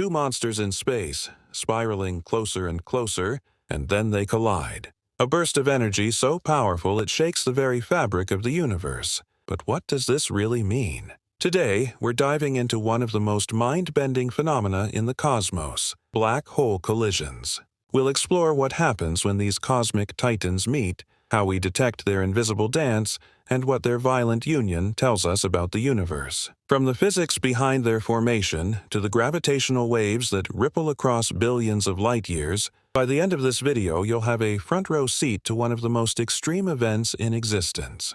Two monsters in space, spiraling closer and closer, and then they collide. A burst of energy so powerful it shakes the very fabric of the universe. But what does this really mean? Today, we're diving into one of the most mind-bending phenomena in the cosmos, black hole collisions. We'll explore what happens when these cosmic titans meet, how we detect their invisible dance, and what their violent union tells us about the universe. From the physics behind their formation to the gravitational waves that ripple across billions of light years, by the end of this video you'll have a front-row seat to one of the most extreme events in existence.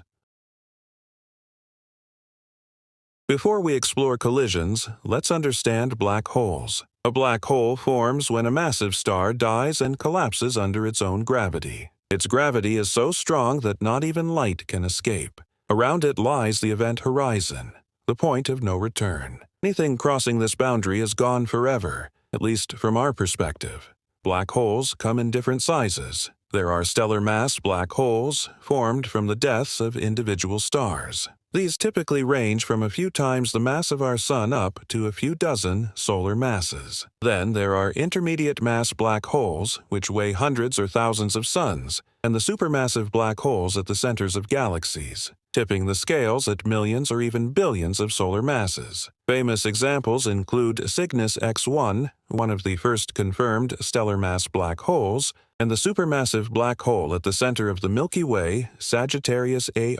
Before we explore collisions, let's understand black holes. A black hole forms when a massive star dies and collapses under its own gravity. Its gravity is so strong that not even light can escape. Around it lies the event horizon, the point of no return. Anything crossing this boundary is gone forever, at least from our perspective. Black holes come in different sizes. There are stellar mass black holes, formed from the deaths of individual stars. These typically range from a few times the mass of our Sun up to a few dozen solar masses. Then there are intermediate mass black holes, which weigh hundreds or thousands of suns, and the supermassive black holes at the centers of galaxies, tipping the scales at millions or even billions of solar masses. Famous examples include Cygnus X1, one of the first confirmed stellar mass black holes, and the supermassive black hole at the center of the Milky Way, Sagittarius A,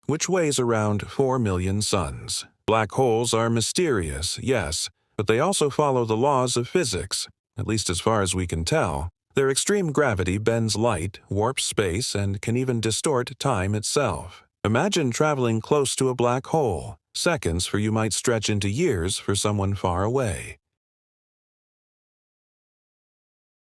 which weighs around 4 million suns. Black holes are mysterious, yes, but they also follow the laws of physics, at least as far as we can tell. Their extreme gravity bends light, warps space, and can even distort time itself. Imagine traveling close to a black hole. Seconds for you might stretch into years for someone far away.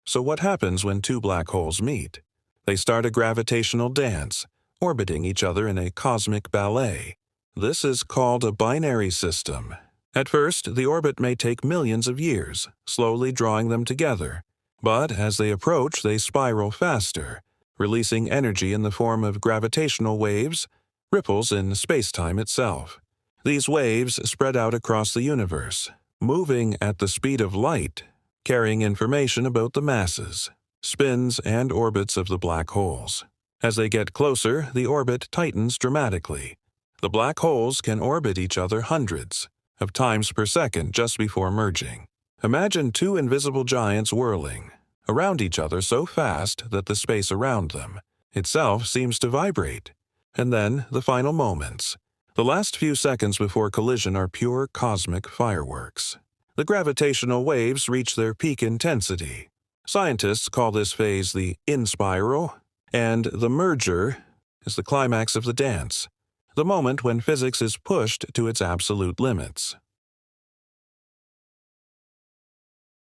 So what happens when two black holes meet? They start a gravitational dance, orbiting each other in a cosmic ballet. This is called a binary system. At first, the orbit may take millions of years, slowly drawing them together. But as they approach, they spiral faster, releasing energy in the form of gravitational waves, ripples in spacetime itself. These waves spread out across the universe, moving at the speed of light, carrying information about the masses, spins, and orbits of the black holes. As they get closer, the orbit tightens dramatically. The black holes can orbit each other hundreds of times per second just before merging. Imagine two invisible giants whirling around each other so fast that the space around them itself seems to vibrate. And then the final moments. The last few seconds before collision are pure cosmic fireworks. The gravitational waves reach their peak intensity. Scientists call this phase the in-spiral, and the merger is the climax of the dance, the moment when physics is pushed to its absolute limits.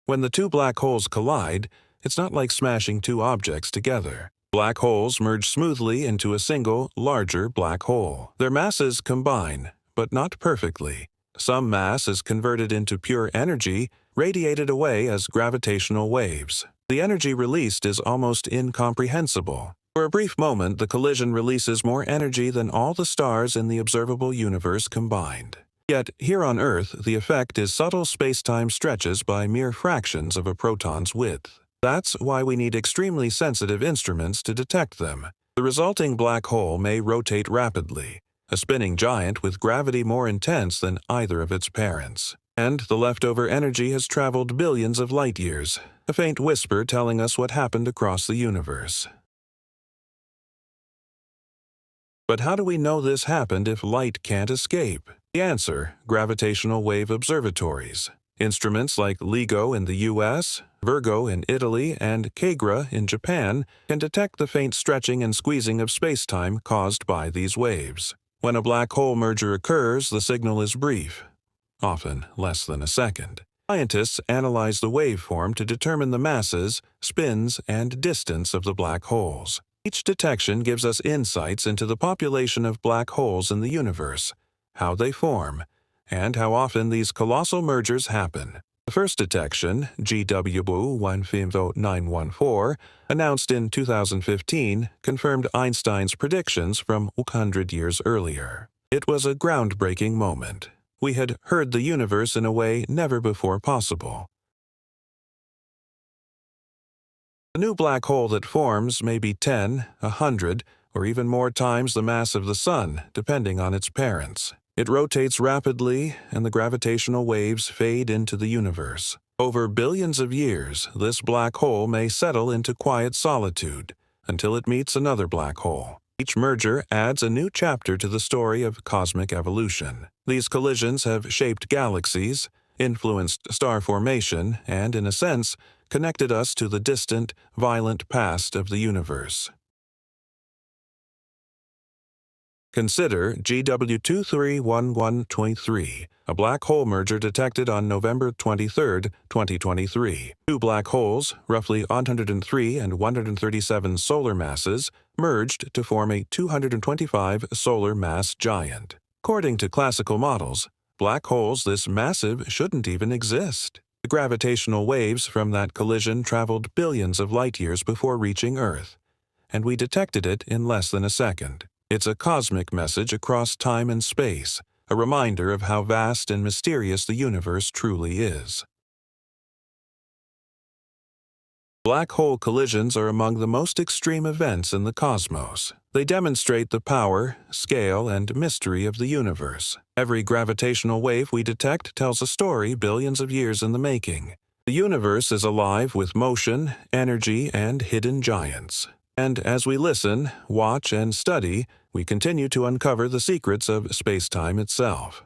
When the two black holes collide, it's not like smashing two objects together. Black holes merge smoothly into a single, larger black hole. Their masses combine, but not perfectly. Some mass is converted into pure energy, radiated away as gravitational waves. The energy released is almost incomprehensible. For a brief moment, the collision releases more energy than all the stars in the observable universe combined. Yet, here on Earth, the effect is subtle space-time stretches by mere fractions of a proton's width. That's why we need extremely sensitive instruments to detect them. The resulting black hole may rotate rapidly, a spinning giant with gravity more intense than either of its parents. And the leftover energy has traveled billions of light years, a faint whisper telling us what happened across the universe. But how do we know this happened if light can't escape? The answer: gravitational wave observatories. Instruments like LIGO in the US, Virgo in Italy, and KAGRA in Japan can detect the faint stretching and squeezing of spacetime caused by these waves. When a black hole merger occurs, the signal is brief, often less than a second. Scientists analyze the waveform to determine the masses, spins, and distance of the black holes. Each detection gives us insights into the population of black holes in the universe, how they form, and how often these colossal mergers happen. The first detection, GW 15914, announced in 2015, confirmed Einstein's predictions from 100 years earlier. It was a groundbreaking moment. We had heard the universe in a way never before possible. A new black hole that forms may be 10, 100, or even more times the mass of the Sun, depending on its parents. It rotates rapidly, and the gravitational waves fade into the universe. Over billions of years, this black hole may settle into quiet solitude until it meets another black hole. Each merger adds a new chapter to the story of cosmic evolution. These collisions have shaped galaxies, influenced star formation, and, in a sense, connected us to the distant, violent past of the universe. Consider GW231123, a black hole merger detected on November 23, 2023. Two black holes, roughly 103 and 137 solar masses, merged to form a 225 solar mass giant. According to classical models, black holes this massive shouldn't even exist. The gravitational waves from that collision traveled billions of light-years before reaching Earth, and we detected it in less than a second. It's a cosmic message across time and space, a reminder of how vast and mysterious the universe truly is. Black hole collisions are among the most extreme events in the cosmos. They demonstrate the power, scale, and mystery of the universe. Every gravitational wave we detect tells a story billions of years in the making. The universe is alive with motion, energy, and hidden giants. And as we listen, watch, and study, we continue to uncover the secrets of spacetime itself.